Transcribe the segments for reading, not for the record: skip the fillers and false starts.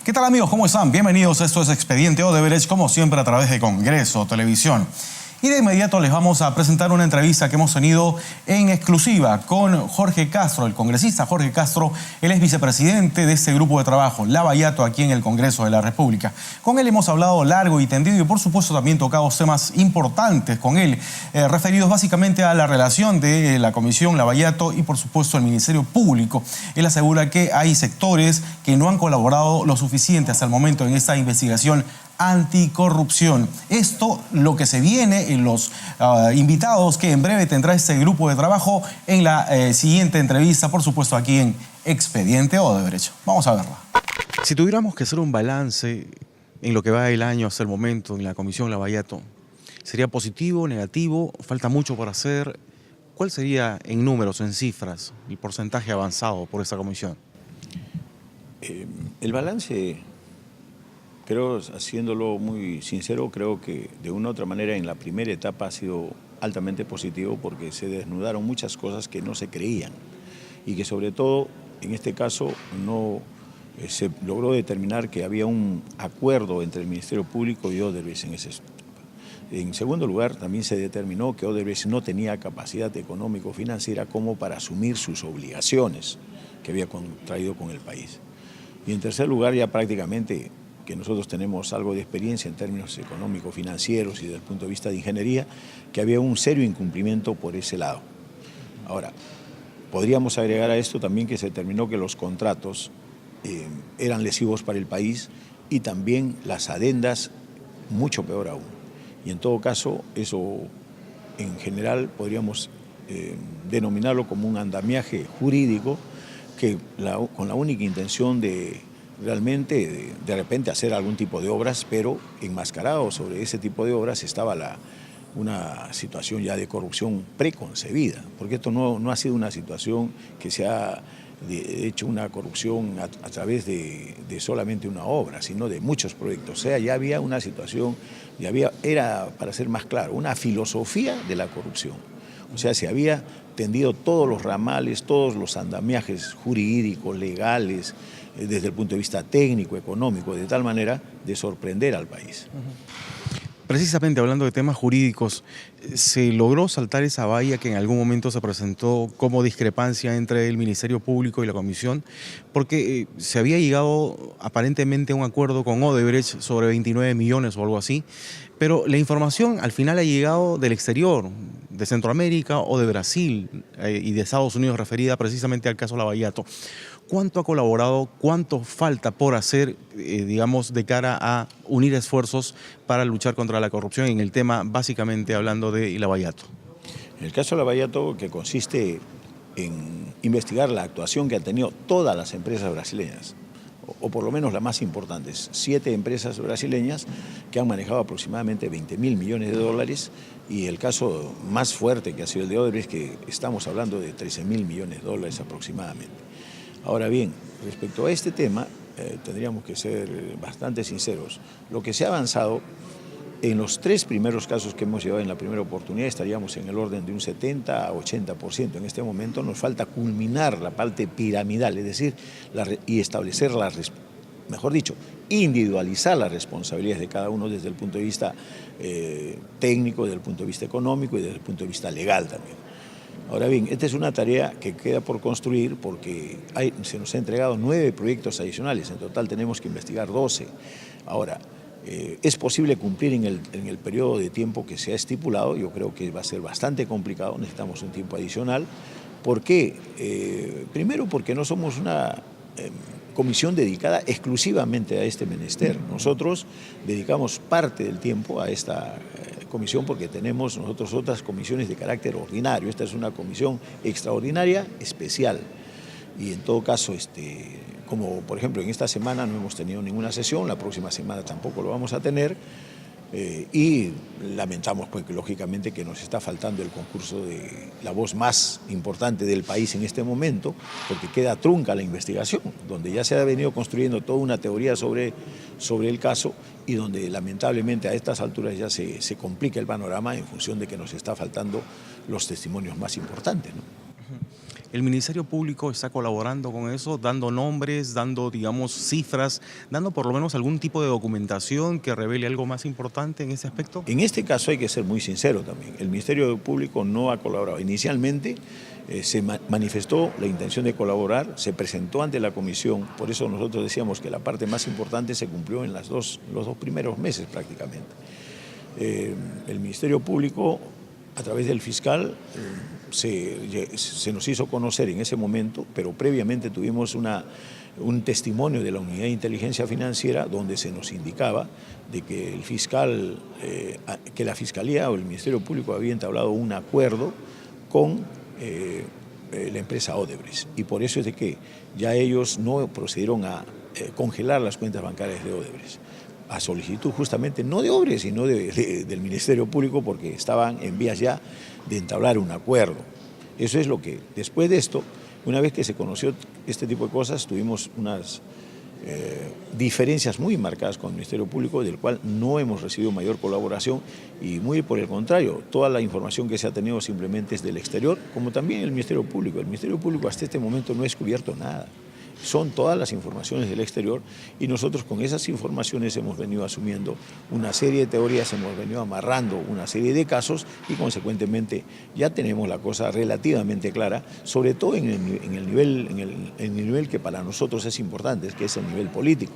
¿Qué tal, amigos? ¿Cómo están? Bienvenidos. Esto es Expediente Odebrecht, como siempre a través de Congreso Televisión. Y de inmediato les vamos a presentar una entrevista que hemos tenido en exclusiva con Jorge Castro, el congresista Jorge Castro. Él es vicepresidente de este grupo de trabajo, Lavallato, aquí en el Congreso de la República. Con él hemos hablado largo y tendido y por supuesto también tocado temas importantes con él, referidos básicamente a la relación de la Comisión Lavallato y por supuesto el Ministerio Público. Él asegura que hay sectores que no han colaborado lo suficiente hasta el momento en esta investigación anticorrupción. Esto lo que se viene en los invitados que en breve tendrá este grupo de trabajo en la siguiente entrevista, por supuesto aquí en Expediente Odebrecht. Vamos a verla. Si tuviéramos que hacer un balance en lo que va el año hasta el momento en la Comisión Lavallato, ¿sería positivo, negativo? ¿Falta mucho por hacer? ¿Cuál sería en números, en cifras, el porcentaje avanzado por esta comisión? El balance, creo, haciéndolo muy sincero, creo que de una u otra manera en la primera etapa ha sido altamente positivo porque se desnudaron muchas cosas que no se creían y que sobre todo en este caso no se logró determinar que había un acuerdo entre el Ministerio Público y Odebrecht en ese etapa. En segundo lugar, también se determinó que Odebrecht no tenía capacidad económico-financiera como para asumir sus obligaciones que había contraído con el país. Y en tercer lugar, ya prácticamente que nosotros tenemos algo de experiencia en términos económico-financieros y desde el punto de vista de ingeniería, que había un serio incumplimiento por ese lado. Ahora, podríamos agregar a esto también que se determinó que los contratos eran lesivos para el país y también las adendas mucho peor aún. Y en todo caso, eso en general podríamos denominarlo como un andamiaje jurídico que con la única intención de realmente de repente hacer algún tipo de obras, pero enmascarado sobre ese tipo de obras estaba una situación ya de corrupción preconcebida, porque esto no ha sido una situación que se ha hecho una corrupción a través de solamente una obra, sino de muchos proyectos. O sea, ya había una situación, era, para ser más claro, una filosofía de la corrupción. O sea, se había tendido todos los ramales, todos los andamiajes jurídicos, legales, desde el punto de vista técnico, económico, de tal manera de sorprender al país. Precisamente hablando de temas jurídicos, ¿se logró saltar esa valla que en algún momento se presentó como discrepancia entre el Ministerio Público y la Comisión? Porque se había llegado aparentemente a un acuerdo con Odebrecht sobre 29 millones o algo así, pero la información al final ha llegado del exterior, de Centroamérica o de Brasil y de Estados Unidos, referida precisamente al caso Lavallato. ¿Cuánto ha colaborado, cuánto falta por hacer, digamos, de cara a unir esfuerzos para luchar contra la corrupción en el tema, básicamente hablando de Lavallato? En el caso de Lavallato, que consiste en investigar la actuación que han tenido todas las empresas brasileñas, o por lo menos las más importantes, 7 empresas brasileñas que han manejado aproximadamente 20.000 millones de dólares, y el caso más fuerte que ha sido el de Odebrecht, que estamos hablando de 13.000 millones de dólares aproximadamente. Ahora bien, respecto a este tema, tendríamos que ser bastante sinceros. Lo que se ha avanzado en los 3 primeros casos que hemos llevado en la primera oportunidad estaríamos en el orden de un 70 a 80%. En este momento nos falta culminar la parte piramidal, es decir, y establecer mejor dicho, individualizar las responsabilidades de cada uno desde el punto de vista técnico, desde el punto de vista económico y desde el punto de vista legal también. Ahora bien, esta es una tarea que queda por construir porque se nos ha entregado 9 proyectos adicionales, en total tenemos que investigar 12. Ahora, ¿es posible cumplir en el periodo de tiempo que se ha estipulado? Yo creo que va a ser bastante complicado, necesitamos un tiempo adicional. ¿Por qué? Primero porque no somos una comisión dedicada exclusivamente a este menester. Nosotros dedicamos parte del tiempo a esta comisión porque tenemos nosotros otras comisiones de carácter ordinario. Esta es una comisión extraordinaria especial y en todo caso, como por ejemplo en esta semana no hemos tenido ninguna sesión, la próxima semana tampoco lo vamos a tener y lamentamos pues, que lógicamente que nos está faltando el concurso de la voz más importante del país en este momento porque queda trunca la investigación, donde ya se ha venido construyendo toda una teoría sobre el caso y donde lamentablemente a estas alturas ya se complica el panorama en función de que nos está faltando los testimonios más importantes, ¿no? ¿El Ministerio Público está colaborando con eso, dando nombres, dando, digamos, cifras, dando por lo menos algún tipo de documentación que revele algo más importante en ese aspecto? En este caso hay que ser muy sincero también. El Ministerio Público no ha colaborado. Inicialmente se manifestó la intención de colaborar, se presentó ante la comisión, por eso nosotros decíamos que la parte más importante se cumplió en los dos primeros meses prácticamente. El Ministerio Público, a través del fiscal, se nos hizo conocer en ese momento, pero previamente tuvimos un testimonio de la Unidad de Inteligencia Financiera donde se nos indicaba de que el fiscal, que la Fiscalía o el Ministerio Público había entablado un acuerdo con la empresa Odebrecht, y por eso es de que ya ellos no procedieron a congelar las cuentas bancarias de Odebrecht, a solicitud justamente no de Odebrecht, sino del Ministerio Público, porque estaban en vías ya de entablar un acuerdo. Eso es lo que, después de esto, una vez que se conoció este tipo de cosas, tuvimos unas diferencias muy marcadas con el Ministerio Público, del cual no hemos recibido mayor colaboración, y muy por el contrario, toda la información que se ha tenido simplemente es del exterior, como también el Ministerio Público. El Ministerio Público hasta este momento no ha descubierto nada. Son todas las informaciones del exterior, y nosotros con esas informaciones hemos venido asumiendo una serie de teorías, hemos venido amarrando una serie de casos, y consecuentemente ya tenemos la cosa relativamente clara, sobre todo en el nivel que para nosotros es importante, que es el nivel político,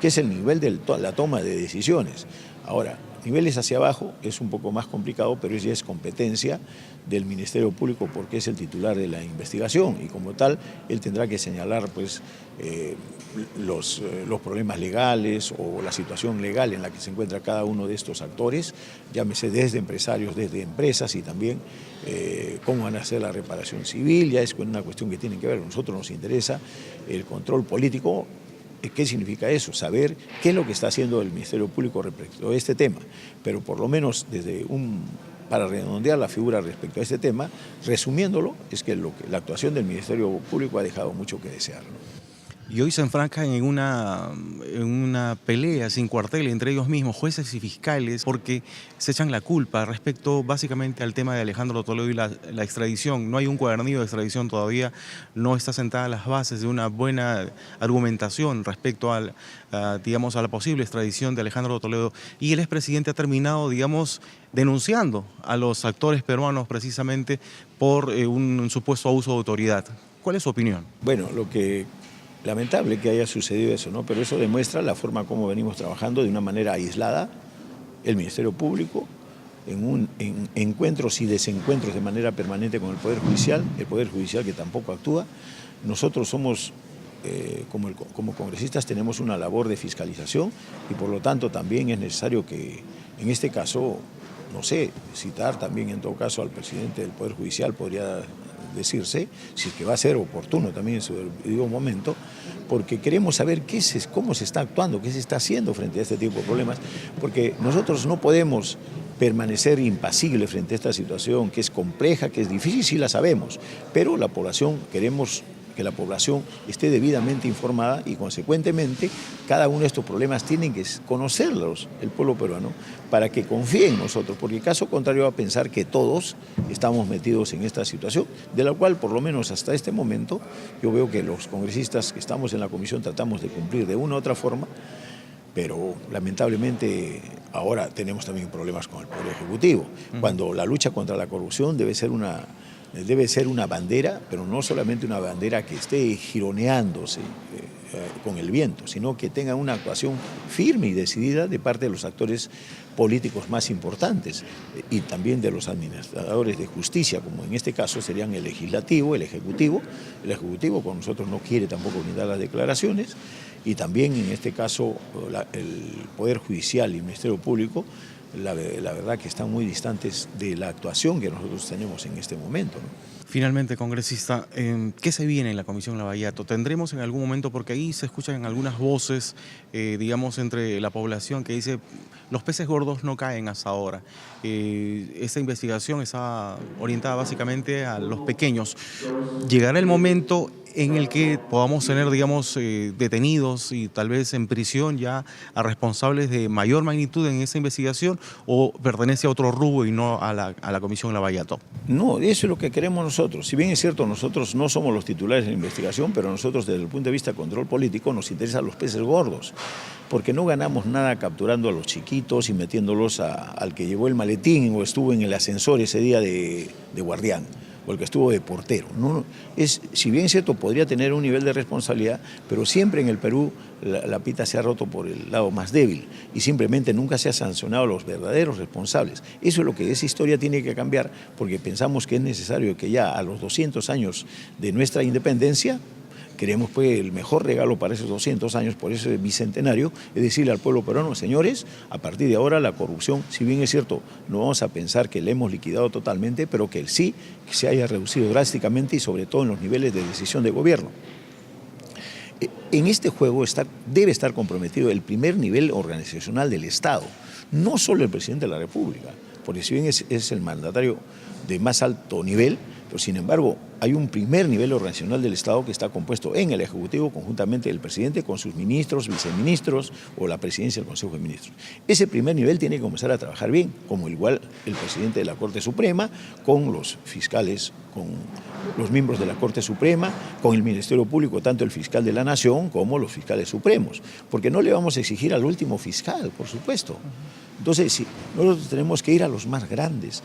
que es el nivel de la toma de decisiones. Ahora, niveles hacia abajo es un poco más complicado, pero ya es competencia del Ministerio Público, porque es el titular de la investigación, y como tal él tendrá que señalar pues los problemas legales o la situación legal en la que se encuentra cada uno de estos actores, llámese desde empresarios, desde empresas, y también cómo van a hacer la reparación civil. Ya es una cuestión que tiene que ver. A nosotros nos interesa el control político. ¿Qué significa eso? Saber qué es lo que está haciendo el Ministerio Público respecto a este tema, pero por lo menos para redondear la figura respecto a este tema, resumiéndolo, es que la actuación del Ministerio Público ha dejado mucho que desear, ¿no? Y hoy se enfrascan en una pelea sin cuartel entre ellos mismos, jueces y fiscales, porque se echan la culpa respecto básicamente al tema de Alejandro Toledo y la extradición. No hay un cuadernillo de extradición todavía, no está sentada las bases de una buena argumentación respecto digamos, a la posible extradición de Alejandro Toledo. Y el expresidente ha terminado, digamos, denunciando a los actores peruanos precisamente por un supuesto abuso de autoridad. ¿Cuál es su opinión? Bueno, lamentable que haya sucedido eso, ¿no? Pero eso demuestra la forma como venimos trabajando de una manera aislada, el Ministerio Público, en encuentros y desencuentros de manera permanente con el Poder Judicial que tampoco actúa. Nosotros somos, como congresistas, tenemos una labor de fiscalización, y por lo tanto también es necesario que, en este caso, no sé, citar también en todo caso al presidente del Poder Judicial, podría decirse, si es que va a ser oportuno también en su debido momento, porque queremos saber cómo se está actuando, qué se está haciendo frente a este tipo de problemas, porque nosotros no podemos permanecer impasibles frente a esta situación, que es compleja, que es difícil, sí la sabemos, pero queremos que la población esté debidamente informada, y consecuentemente cada uno de estos problemas tienen que conocerlos el pueblo peruano para que confíe en nosotros, porque caso contrario va a pensar que todos estamos metidos en esta situación, de la cual por lo menos hasta este momento yo veo que los congresistas que estamos en la comisión tratamos de cumplir de una u otra forma, pero lamentablemente ahora tenemos también problemas con el Poder Ejecutivo, cuando la lucha contra la corrupción debe ser una bandera, pero no solamente una bandera que esté gironeándose con el viento, sino que tenga una actuación firme y decidida de parte de los actores políticos más importantes, y también de los administradores de justicia, como en este caso serían el legislativo, el ejecutivo. El ejecutivo con nosotros no quiere tampoco brindar las declaraciones, y también en este caso el Poder Judicial y el Ministerio Público, la verdad que están muy distantes de la actuación que nosotros tenemos en este momento, ¿no? Finalmente, congresista, ¿qué se viene en la Comisión Lavallato? ¿Tendremos en algún momento, porque ahí se escuchan algunas voces, digamos, entre la población que dice los peces gordos no caen hasta ahora? Esta investigación está orientada básicamente a los pequeños. ¿Llegará el momento en el que podamos tener, digamos, detenidos y tal vez en prisión ya a responsables de mayor magnitud en esa investigación, o pertenece a otro rubro y no a la Comisión Lavallato? No, eso es lo que queremos nosotros. nosotros. Si bien es cierto, nosotros no somos los titulares de la investigación, pero nosotros desde el punto de vista de control político nos interesan los peces gordos, porque no ganamos nada capturando a los chiquitos y metiéndolos al que llevó el maletín o estuvo en el ascensor ese día de guardián, o el que estuvo de portero. Si bien es cierto, podría tener un nivel de responsabilidad, pero siempre en el Perú la pita se ha roto por el lado más débil y simplemente nunca se ha sancionado a los verdaderos responsables. Eso es lo que esa historia tiene que cambiar, porque pensamos que es necesario que ya a los 200 años de nuestra independencia, queremos pues el mejor regalo para esos 200 años, por ese bicentenario, es decirle al pueblo peruano, señores, a partir de ahora la corrupción, si bien es cierto, no vamos a pensar que la hemos liquidado totalmente, pero que sí que se haya reducido drásticamente y sobre todo en los niveles de decisión de gobierno. En este juego debe estar comprometido el primer nivel organizacional del Estado, no solo el presidente de la República, porque si bien es el mandatario de más alto nivel, pero sin embargo hay un primer nivel organizacional del Estado que está compuesto en el Ejecutivo conjuntamente el presidente con sus ministros, viceministros o la presidencia del Consejo de Ministros. Ese primer nivel tiene que comenzar a trabajar bien, como igual el presidente de la Corte Suprema, con los fiscales, con los miembros de la Corte Suprema, con el Ministerio Público, tanto el fiscal de la Nación como los fiscales supremos, porque no le vamos a exigir al último fiscal, por supuesto. Entonces, sí, nosotros tenemos que ir a los más grandes.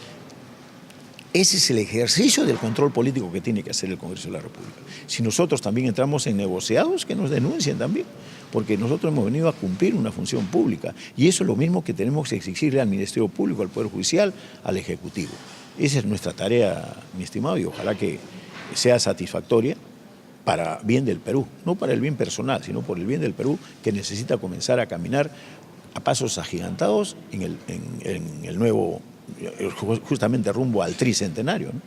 Ese es el ejercicio del control político que tiene que hacer el Congreso de la República. Si nosotros también entramos en negociados, que nos denuncien también, porque nosotros hemos venido a cumplir una función pública y eso es lo mismo que tenemos que exigirle al Ministerio Público, al Poder Judicial, al Ejecutivo. Esa es nuestra tarea, mi estimado, y ojalá que sea satisfactoria para bien del Perú, no para el bien personal, sino por el bien del Perú, que necesita comenzar a caminar a pasos agigantados en el nuevo, justamente rumbo al tricentenario, ¿no?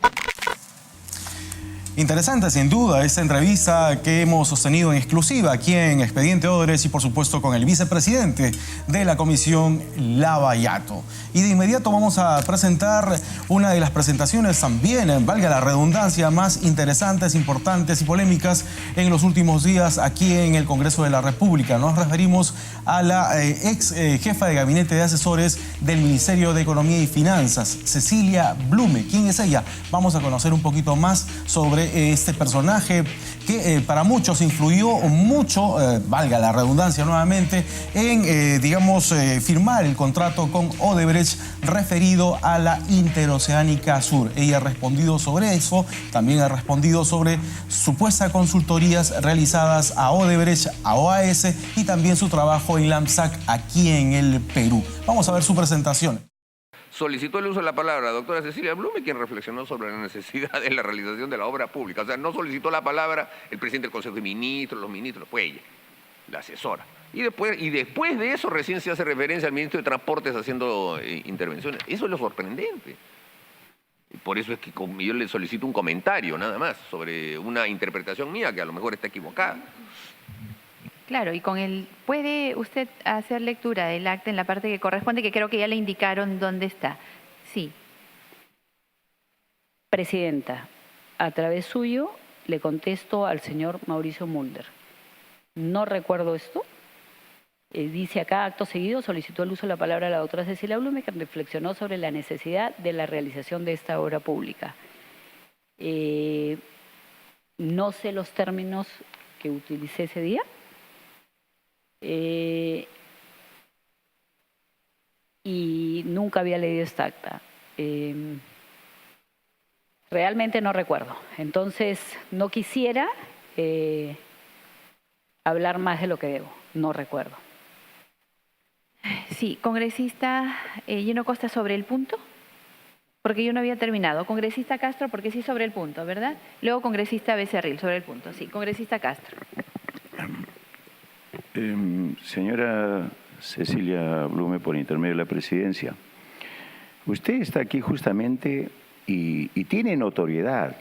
Interesante, sin duda, esta entrevista que hemos sostenido en exclusiva aquí en Expediente Odebrecht y, por supuesto, con el vicepresidente de la Comisión, Lavallato. Y de inmediato vamos a presentar una de las presentaciones también, valga la redundancia, más interesantes, importantes y polémicas en los últimos días aquí en el Congreso de la República. Nos referimos a la ex jefa de gabinete de asesores del Ministerio de Economía y Finanzas, Cecilia Blume. ¿Quién es ella? Vamos a conocer un poquito más sobre este personaje que para muchos influyó mucho, valga la redundancia nuevamente, en, firmar el contrato con Odebrecht referido a la Interoceánica Sur. Ella ha respondido sobre eso, también ha respondido sobre supuestas consultorías realizadas a Odebrecht, a OAS y también su trabajo en LAMSAC aquí en el Perú. Vamos a ver su presentación. Solicitó el uso de la palabra la doctora Cecilia Blume, quien reflexionó sobre la necesidad de la realización de la obra pública. O sea, no solicitó la palabra el presidente del Consejo de Ministros, los ministros, fue ella, la asesora. Y después de eso recién se hace referencia al ministro de Transportes haciendo intervenciones. Eso es lo sorprendente. Y por eso es que yo le solicito un comentario, nada más, sobre una interpretación mía que a lo mejor está equivocada. Claro, y ¿puede usted hacer lectura del acta en la parte que corresponde, que creo que ya le indicaron dónde está? Sí. Presidenta, a través suyo le contesto al señor Mauricio Mulder. No recuerdo esto. Dice acá, acto seguido, solicitó el uso de la palabra a la doctora Cecilia Blume, que reflexionó sobre la necesidad de la realización de esta obra pública. No sé los términos que utilicé ese día. Y nunca había leído esta acta. Realmente no recuerdo. Entonces, no quisiera hablar más de lo que debo. No recuerdo. Sí, congresista Gino Costa, sobre el punto, porque yo no había terminado. Congresista Castro, porque sí sobre el punto, ¿verdad? Luego congresista Becerril, sobre el punto. Sí, congresista Castro. Señora Cecilia Blume, por intermedio de la presidencia, usted está aquí justamente y tiene notoriedad.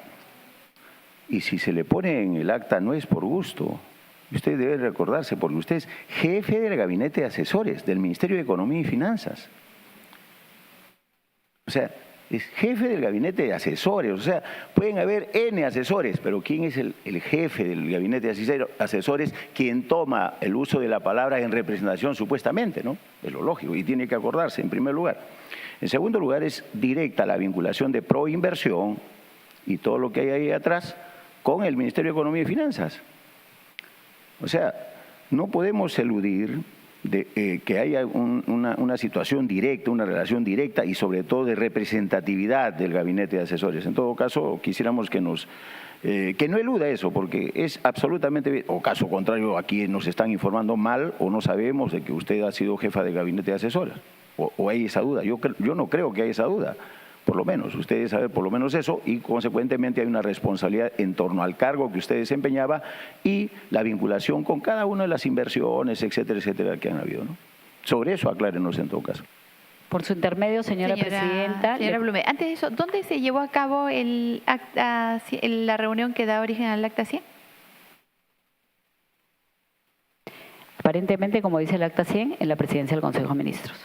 Y si se le pone en el acta no es por gusto. Usted debe recordarse, porque usted es jefe del gabinete de asesores del Ministerio de Economía y Finanzas. O sea, es jefe del gabinete de asesores. O sea, pueden haber N asesores, pero ¿quién es el jefe del gabinete de asesores quien toma el uso de la palabra en representación supuestamente, ¿no? Es lo lógico y tiene que acordarse en primer lugar. En segundo lugar, es directa la vinculación de Proinversión y todo lo que hay ahí atrás con el Ministerio de Economía y Finanzas. O sea, no podemos eludir que haya una situación directa, una relación directa y sobre todo de representatividad del gabinete de asesores. En todo caso, quisiéramos que no eluda eso, porque es absolutamente, o caso contrario, aquí nos están informando mal o no sabemos de que usted ha sido jefa de gabinete de asesores, o hay esa duda. Yo no creo que haya esa duda. Por lo menos, ustedes saben por lo menos eso y consecuentemente hay una responsabilidad en torno al cargo que usted desempeñaba y la vinculación con cada una de las inversiones, etcétera, etcétera, que han habido, ¿no? Sobre eso aclárenos en todo caso. Por su intermedio, señora presidenta. Señora Blume, antes de eso, ¿dónde se llevó a cabo la reunión que da origen al acta 100? Aparentemente, como dice el acta 100, en la presidencia del Consejo de Ministros.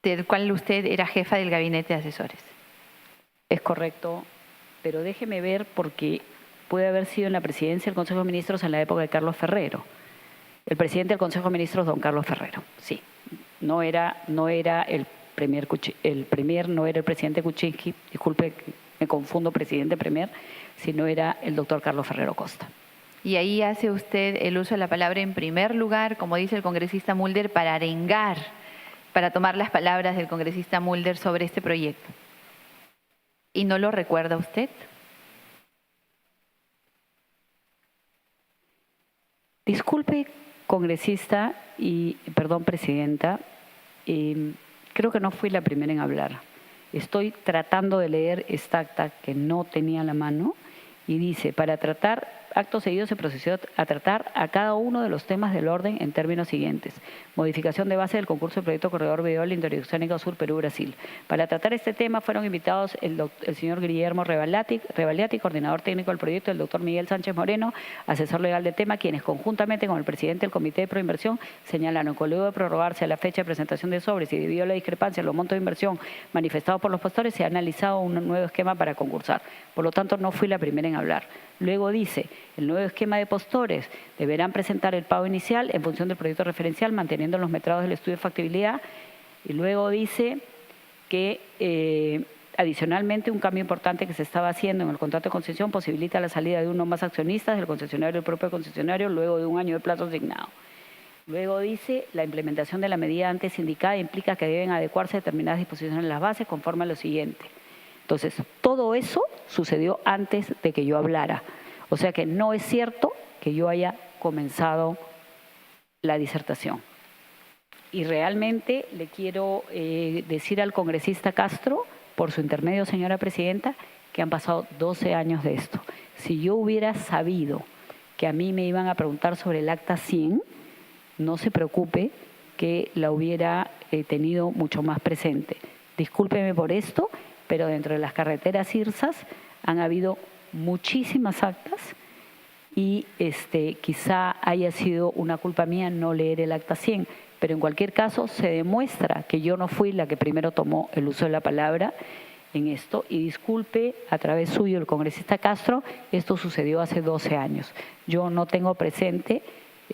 Del cual usted era jefa del gabinete de asesores. Es correcto, pero déjeme ver porque puede haber sido en la presidencia del Consejo de Ministros en la época de Carlos Ferrero. El presidente del Consejo de Ministros, don Carlos Ferrero, sí. No era el premier no era el presidente Kuczynski, disculpe, me confundo, presidente premier, sino era el doctor Carlos Ferrero Costa. Y ahí hace usted el uso de la palabra en primer lugar, como dice el congresista Mulder, para arengar, para tomar las palabras del congresista Mulder sobre este proyecto. ¿Y no lo recuerda usted? Disculpe, congresista y, perdón, presidenta, creo que no fui la primera en hablar. Estoy tratando de leer esta acta que no tenía a la mano y dice, para tratar, acto seguido se procedió a tratar a cada uno de los temas del orden en términos siguientes. Modificación de base del concurso del proyecto Corredor Vial Interoceánico Sur Perú-Brasil. Para tratar este tema fueron invitados el señor Guillermo Revalati, coordinador técnico del proyecto, el doctor Miguel Sánchez Moreno, asesor legal del tema, quienes conjuntamente con el presidente del Comité de Proinversión señalaron que luego de prorrogarse a la fecha de presentación de sobres y debido a la discrepancia en los montos de inversión manifestados por los postores, se ha analizado un nuevo esquema para concursar. Por lo tanto, no fui la primera en hablar. Luego dice, el nuevo esquema de postores deberán presentar el pago inicial en función del proyecto referencial, manteniendo los metrados del estudio de factibilidad. Y luego dice que adicionalmente un cambio importante que se estaba haciendo en el contrato de concesión posibilita la salida de uno o más accionistas del concesionario y el propio concesionario luego de un año de plazo asignado. Luego dice, la implementación de la medida antes indicada implica que deben adecuarse determinadas disposiciones en las bases conforme a lo siguiente. Entonces, todo eso sucedió antes de que yo hablara. O sea que no es cierto que yo haya comenzado la disertación. Y realmente le quiero decir al congresista Castro, por su intermedio, señora presidenta, que han pasado 12 años de esto. Si yo hubiera sabido que a mí me iban a preguntar sobre el acta 100, no se preocupe que la hubiera tenido mucho más presente. Discúlpeme por esto, pero dentro de las carreteras IRSAS han habido muchísimas actas y quizá haya sido una culpa mía no leer el acta 100, pero en cualquier caso se demuestra que yo no fui la que primero tomó el uso de la palabra en esto y disculpe a través suyo el congresista Castro, esto sucedió hace 12 años. Yo no tengo presente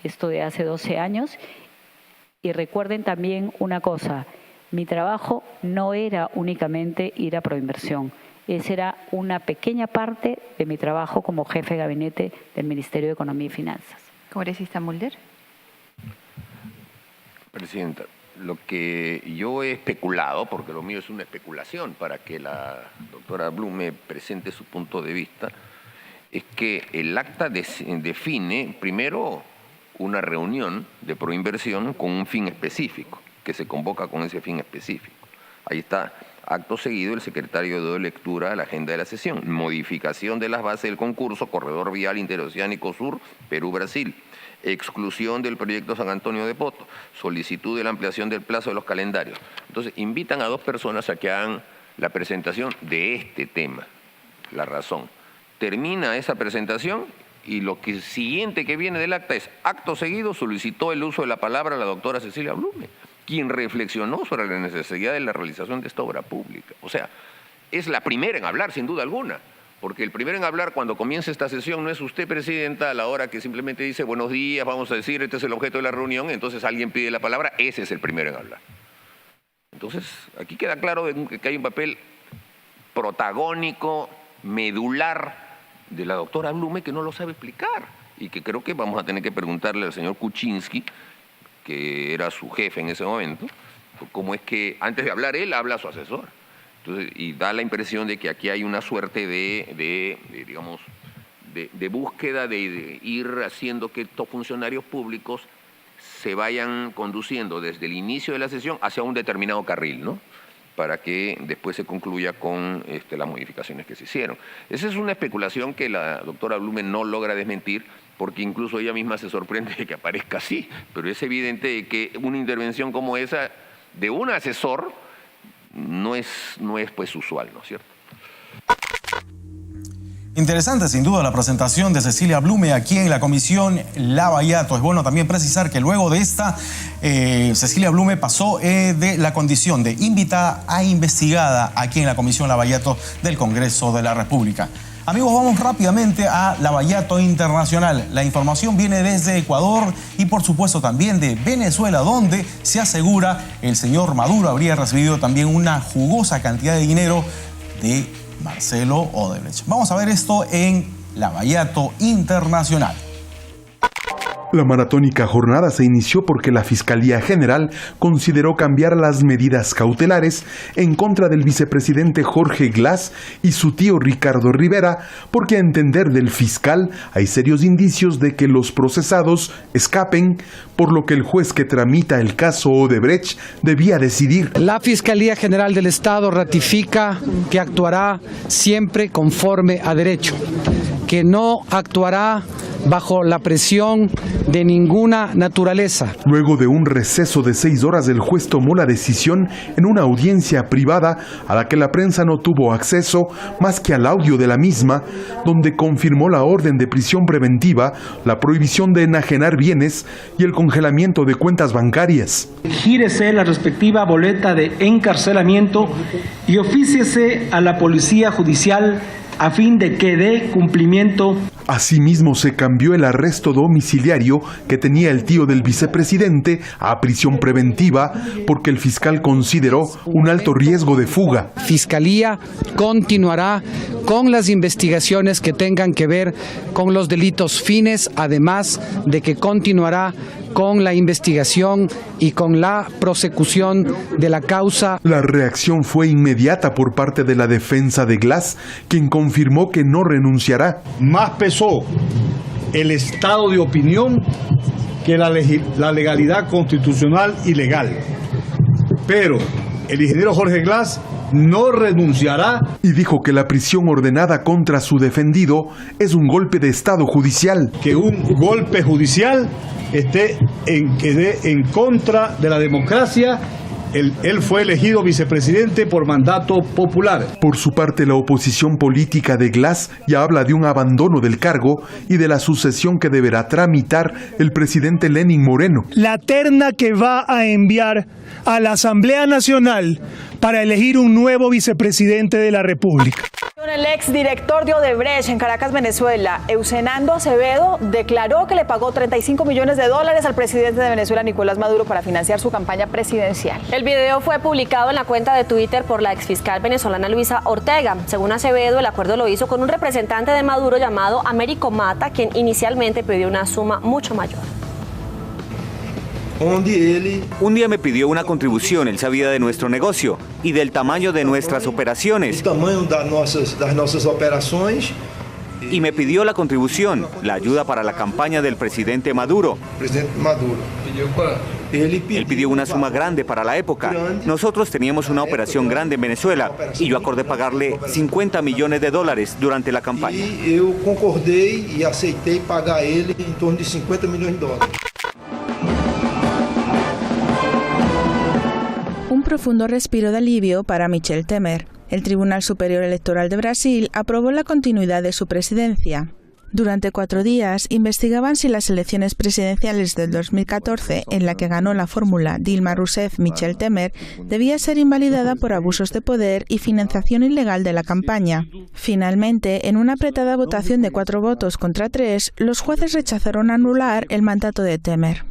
esto de hace 12 años y recuerden también una cosa, mi trabajo no era únicamente ir a Proinversión. Esa era una pequeña parte de mi trabajo como jefe de gabinete del Ministerio de Economía y Finanzas. Congresista Mulder. Presidenta, lo que yo he especulado, porque lo mío es una especulación para que la doctora Blume presente su punto de vista, es que el acta define primero una reunión de proinversión con un fin específico, que se convoca con ese fin específico. Ahí está, acto seguido, el secretario dio lectura a la agenda de la sesión. Modificación de las bases del concurso, Corredor Vial Interoceánico Sur, Perú-Brasil. Exclusión del proyecto San Antonio de Poto. Solicitud de la ampliación del plazo de los calendarios. Entonces, invitan a dos personas a que hagan la presentación de este tema, la razón. Termina esa presentación y lo siguiente que viene del acta es, acto seguido, solicitó el uso de la palabra a la doctora Cecilia Blume, quien reflexionó sobre la necesidad de la realización de esta obra pública. O sea, es la primera en hablar, sin duda alguna, porque el primero en hablar cuando comienza esta sesión no es usted, presidenta, a la hora que simplemente dice buenos días, vamos a decir, este es el objeto de la reunión, entonces alguien pide la palabra, ese es el primero en hablar. Entonces, aquí queda claro que hay un papel protagónico medular de la doctora Blume que no lo sabe explicar y que creo que vamos a tener que preguntarle al señor Kuczynski, que era su jefe en ese momento, cómo es que antes de hablar él habla a su asesor. Entonces, y da la impresión de que aquí hay una suerte de búsqueda de ir haciendo que estos funcionarios públicos se vayan conduciendo desde el inicio de la sesión hacia un determinado carril, ¿no? Para que después se concluya con las modificaciones que se hicieron. Esa es una especulación que la doctora Blume no logra desmentir, porque incluso ella misma se sorprende de que aparezca así, pero es evidente que una intervención como esa de un asesor no es pues usual, ¿no es cierto? Interesante, sin duda, la presentación de Cecilia Blume aquí en la Comisión Lavallato. Es bueno también precisar que luego de esta, Cecilia Blume pasó de la condición de invitada a investigada aquí en la Comisión Lavallato del Congreso de la República. Amigos, vamos rápidamente a Lavallato Internacional. La información viene desde Ecuador y por supuesto también de Venezuela, donde se asegura el señor Maduro habría recibido también una jugosa cantidad de dinero de Marcelo Odebrecht. Vamos a ver esto en Lavallato Internacional. La maratónica jornada se inició porque la Fiscalía General consideró cambiar las medidas cautelares en contra del vicepresidente Jorge Glass y su tío Ricardo Rivera, porque a entender del fiscal hay serios indicios de que los procesados escapen, por lo que el juez que tramita el caso Odebrecht debía decidir. La Fiscalía General del Estado ratifica que actuará siempre conforme a derecho, que no actuará bajo la presión de ninguna naturaleza. Luego de un receso de 6 horas, el juez tomó la decisión en una audiencia privada a la que la prensa no tuvo acceso más que al audio de la misma, donde confirmó la orden de prisión preventiva, la prohibición de enajenar bienes y el congelamiento de cuentas bancarias. Gírese la respectiva boleta de encarcelamiento y ofíciese a la Policía Judicial a fin de que dé cumplimiento. Asimismo, se cambió el arresto domiciliario que tenía el tío del vicepresidente a prisión preventiva porque el fiscal consideró un alto riesgo de fuga. Fiscalía continuará con las investigaciones que tengan que ver con los delitos fines, además de que continuará con la investigación y con la prosecución de la causa. La reacción fue inmediata por parte de la defensa de Glass, quien confirmó que no renunciará. Más pesó el estado de opinión que la legalidad constitucional y legal. Pero el ingeniero Jorge Glass no renunciará. Y dijo que la prisión ordenada contra su defendido es un golpe de Estado judicial. Que un golpe judicial esté en contra de la democracia. Él fue elegido vicepresidente por mandato popular. Por su parte, la oposición política de Glass ya habla de un abandono del cargo y de la sucesión que deberá tramitar el presidente Lenín Moreno. La terna que va a enviar a la Asamblea Nacional para elegir un nuevo vicepresidente de la República. El exdirector de Odebrecht en Caracas, Venezuela, Eusenando Acevedo, declaró que le pagó $35 millones al presidente de Venezuela, Nicolás Maduro, para financiar su campaña presidencial. El video fue publicado en la cuenta de Twitter por la exfiscal venezolana Luisa Ortega. Según Acevedo, el acuerdo lo hizo con un representante de Maduro llamado Américo Mata, quien inicialmente pidió una suma mucho mayor. Un día me pidió una contribución, él sabía de nuestro negocio y del tamaño de nuestras operaciones. Y me pidió la contribución, la ayuda para la campaña del presidente Maduro. Él pidió una suma grande para la época. Nosotros teníamos una operación grande en Venezuela y yo acordé pagarle $50 millones durante la campaña. Y yo concordé y acepté pagar él en torno de $50 millones. Un profundo respiro de alivio para Michel Temer. El Tribunal Superior Electoral de Brasil aprobó la continuidad de su presidencia. Durante 4 días investigaban si las elecciones presidenciales del 2014, en la que ganó la fórmula Dilma Rousseff-Michel Temer, debía ser invalidada por abusos de poder y financiación ilegal de la campaña. Finalmente, en una apretada votación de 4 votos contra 3, los jueces rechazaron anular el mandato de Temer.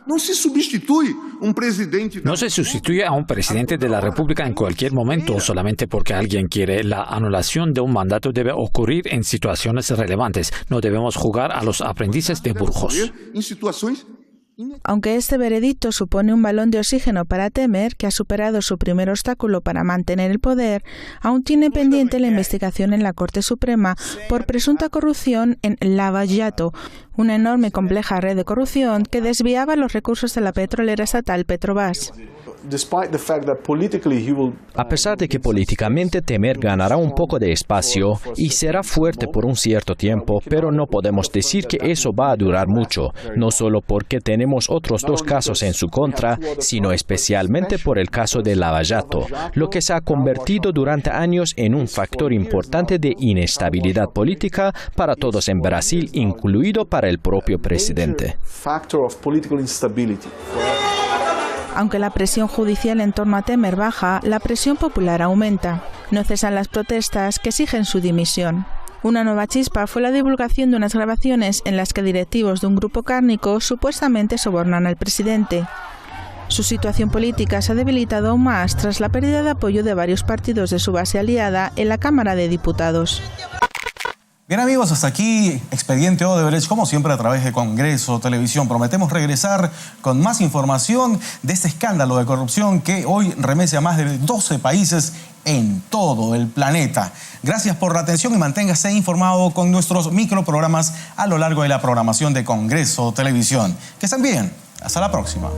No se sustituye a un presidente de la República en cualquier momento solamente porque alguien quiere. La anulación de un mandato debe ocurrir en situaciones relevantes. No debemos jugar a los aprendices de Burgos. Aunque este veredicto supone un balón de oxígeno para Temer, que ha superado su primer obstáculo para mantener el poder, aún tiene pendiente la investigación en la Corte Suprema por presunta corrupción en Lava Jato, una enorme y compleja red de corrupción que desviaba los recursos de la petrolera estatal Petrobras. A pesar de que políticamente Temer ganará un poco de espacio y será fuerte por un cierto tiempo, pero no podemos decir que eso va a durar mucho, no solo porque tenemos otros 2 casos en su contra, sino especialmente por el caso de Lava Jato, lo que se ha convertido durante años en un factor importante de inestabilidad política para todos en Brasil, incluido para el propio presidente. Aunque la presión judicial en torno a Temer baja, la presión popular aumenta. No cesan las protestas que exigen su dimisión. Una nueva chispa fue la divulgación de unas grabaciones en las que directivos de un grupo cárnico supuestamente sobornan al presidente. Su situación política se ha debilitado aún más tras la pérdida de apoyo de varios partidos de su base aliada en la Cámara de Diputados. Bien amigos, hasta aquí Expediente Odebrecht, como siempre a través de Congreso Televisión. Prometemos regresar con más información de este escándalo de corrupción que hoy remece a más de 12 países en todo el planeta. Gracias por la atención y manténgase informado con nuestros microprogramas a lo largo de la programación de Congreso Televisión. Que estén bien. Hasta la próxima.